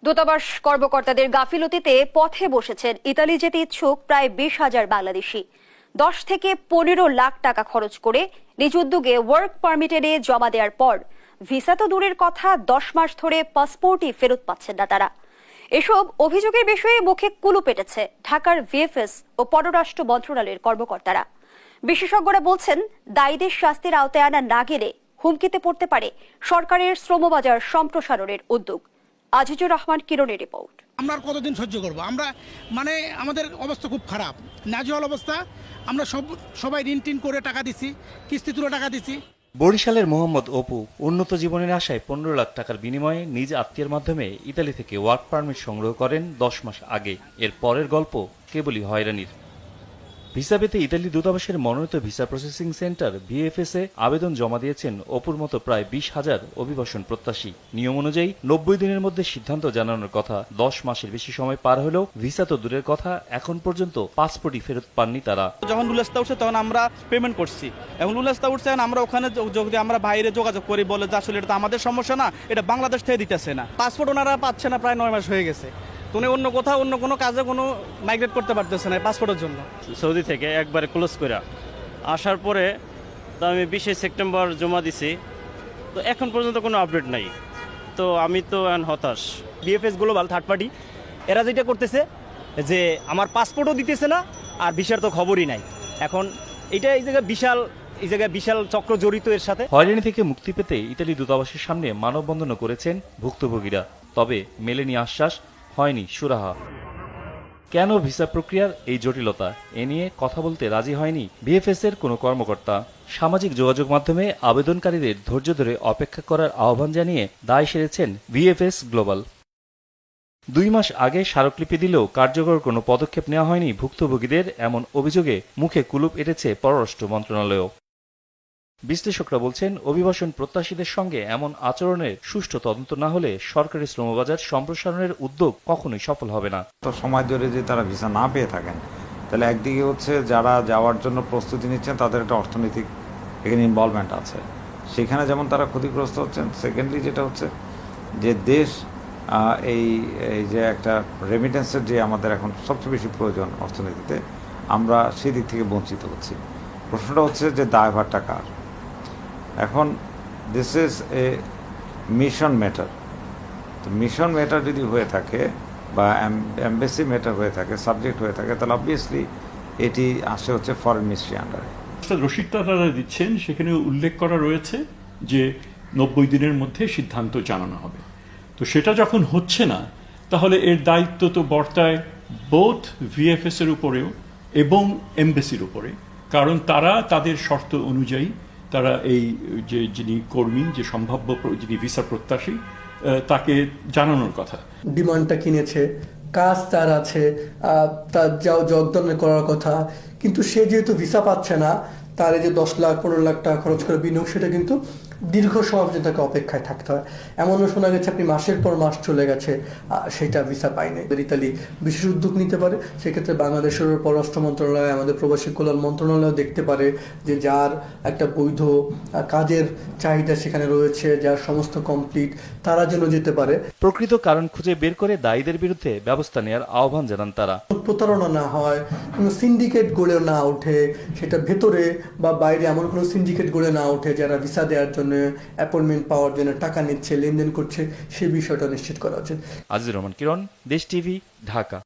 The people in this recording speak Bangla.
দূতাবাস কর্মকর্তাদের গাফিলতিতে পথে বসেছেন ইতালি যেতে ইচ্ছুক প্রায় 20,000 বাংলাদেশি। 10 থেকে 15 লাখ টাকা খরচ করে নিজ উদ্যোগে ওয়ার্ক পারমিটে নিয়ে জমা দেওয়ার পর ভিসা তো দূরের কথা 10 মাস ধরে পাসপোর্টই ফেরত পাচ্ছেন না তারা। এসব অভিযোগের বিষয়ে মুখে কুলু পেটেছে ঢাকার ভিএফএস ও পররাষ্ট্র মন্ত্রণালয়ের কর্মকর্তারা। বিশেষজ্ঞরা বলছেন, দায়ীদের শাস্তির আওতায় আনা না গেলে হুমকিতে পড়তে পারে সরকারের শ্রমবাজার সম্প্রসারণের উদ্যোগ। আজিজুর রহমান কিরণের রিপোর্ট। আমরা কতদিন সহ্য করব? আমরা আমাদের অবস্থা খুব খারাপ, নাজেহাল অবস্থা। আমরা সবাই ঋণ টিন করে টাকা দিছি, কিস্তি তুলে টাকা দিছি। বরিশালের মোহাম্মদ অপু উন্নত জীবনের আশায় 15 লাখ টাকার বিনিময়ে নিজ আত্মীয়ের মাধ্যমে ইতালি থেকে ওয়ার্ক পারমিট সংগ্রহ করেন 10 মাস আগে। এর পরের গল্প কেবলই হয়রানির। ভিসা পেতে ইতালি দূতাবাসের মনোনীত ভিসা প্রসেসিং সেন্টার ভিএফএস এ আবেদন জমা দিয়েছেন অপুর মতো প্রায় 20,000 অভিবাসন প্রত্যাশী। নিয়ম অনুযায়ী 90 দিনের মধ্যে সিদ্ধান্ত জানানোর কথা। 10 মাসের বেশি সময় পার হলেও ভিসা তো দূরের কথা, এখন পর্যন্ত পাসপোর্টই ফেরত পাননি তারা। যখন রুলেসটা উঠছে তখন আমরা পেমেন্ট করছি, এখন রুলেসটা উঠছে আমরা ওখানে যদি আমরা বাইরে যোগাযোগ করি বলে যে আসলে এটা তো আমাদের সমস্যা না, এটা বাংলাদেশ থেকে দিতেছে না। পাসপোর্ট ওনারা পাচ্ছে না, প্রায় 9 মাস হয়ে গেছে। উনি অন্য কোথাও অন্য কোনো কাজে কোনো মাইগ্রেট করতে পারতেছে না পাসপোর্টের জন্য। সৌদি থেকে একবারে ক্লোজ করে আসার পরে তো আমি 20 সেপ্টেম্বর জমা দিছি, তো এখন পর্যন্ত কোনো আপডেট নাই। তো আমি তো হতাশ। ভিএফএস গ্লোবাল থার্ড পার্টি এরা যেটা করতেছে যে আমার পাসপোর্টও দিতেছে না আর ভিসার তো খবরই নাই। এখন এটা এই জায়গায় বিশাল চক্র জড়িত এর সাথে। হয়রানি থেকে মুক্তি পেতে ইতালি দূতাবাসের সামনে মানববন্ধনও করেছেন ভুক্তভোগীরা। তবে মেলেনি আশ্বাস, হয়নি সুরাহা। কেন ভিসা প্রক্রিয়ার এই জটিলতা, এ নিয়ে কথা বলতে রাজি হয়নি ভিএফএস এর কোনো কর্মকর্তা। সামাজিক যোগাযোগ মাধ্যমে আবেদনকারীদের ধৈর্য ধরে অপেক্ষা করার আহ্বান জানিয়ে দায় সেরেছেন ভিএফএস গ্লোবাল। 2 মাস আগে স্মারকলিপি দিলেও কার্যকর কোনো পদক্ষেপ নেওয়া হয়নি ভুক্তভোগীদের, এমন অভিযোগে মুখে কুলুপ এঁটেছে পররাষ্ট্র মন্ত্রণালয়ও। বিশ্লেষকরা বলছেন, অভিবাসন প্রত্যাশীদের সঙ্গে এমন আচরণের সুষ্ঠু তদন্ত না হলে সরকারি শ্রমবাজার সম্প্রসারণের উদ্যোগ কখনোই সফল হবে না। তো সমাজ জুড়ে যদি তারা ভিসা না পেয়ে থাকেন, তাহলে একদিকে হচ্ছে যারা যাওয়ার জন্য প্রস্তুতি নিচ্ছেন তাদের একটা অর্থনৈতিক এখানে ইনভলভমেন্ট আছে, সেখানে যেমন তারা ক্ষতিগ্রস্ত হচ্ছেন। সেকেন্ডলি যেটা হচ্ছে যে দেশ এই যে একটা রেমিটেন্সের যে আমাদের এখন সবচেয়ে বেশি প্রয়োজন অর্থনীতিতে, আমরা সেই দিক থেকে বঞ্চিত হচ্ছি। প্রশ্নটা হচ্ছে যে দায়ভারটা কার? এখন this is a mission matter. তো মিশন ম্যাটার যদি হয়ে থাকে বা এমবেসি ম্যাটার হয়ে থাকে, সাবজেক্ট হয়ে থাকে, তাহলে অবভিয়াসলি এটি আসে হচ্ছে ফরেন মিনিস্ট্রি আন্ডারে। রসিদটা তারা দিচ্ছেন, সেখানে উল্লেখ করা রয়েছে যে 90 দিনের মধ্যে সিদ্ধান্ত জানানো হবে। তো সেটা যখন হচ্ছে না, তাহলে এর দায়িত্ব তো বর্তায় বোথ ভিএফএস এর উপরেও এবং এমবেসির উপরে, কারণ তারা তাদের শর্ত অনুযায়ী তারা এই যে যিনি কর্মী, যে সম্ভাব্য যিনি ভিসা প্রত্যাশী, তাকে জানানোর কথা। ডিমান্ডটা কিনেছে, কাজ তার আছে, তার যাও যোগদান করার কথা, কিন্তু সে যেহেতু ভিসা পাচ্ছে না, তার এই যে 10 লাখ 15 লাখ টাকা খরচ করে বিনিয়োগ, সেটা কিন্তু দীর্ঘ সময় পর্যন্ত তাকে অপেক্ষায় থাকতে হয়। এমনও শোনা গেছে আপনি মাসের পর মাস চলে গেছে, সেটা ভিসা পায়নি। ইতালি বিশেষ উদ্যোগ নিতে পারে, সেক্ষেত্রে বাংলাদেশের পররাষ্ট্র মন্ত্রণালয়, আমাদের প্রবাসী কল্যাণ মন্ত্রণালয় দেখতে পারে যে যার একটা বৈধ কাজের চাহিদা সেখানে রয়েছে, যার সমস্ত কমপ্লিট, তারা যেন যেতে পারে। প্রকৃত কারণ খুঁজে বের করে দায়ীদের বিরুদ্ধে ব্যবস্থা নেওয়ার আহ্বান জানান তারা। প্রতারণা না হয়, কোনো সিন্ডিকেট গড়ে না ওঠে, সেটা ভেতরে বা বাইরে এমন কোনো সিন্ডিকেট গড়ে না ওঠে যারা ভিসা দেওয়ার জন্য, অ্যাপয়েন্টমেন্ট পাওয়ার জন্য টাকা নিচ্ছে, লেনদেন করছে, সেই বিষয়টা নিশ্চিত করা উচিত। আজিজুর রহমান কিরণ, দেশ টিভি, ঢাকা।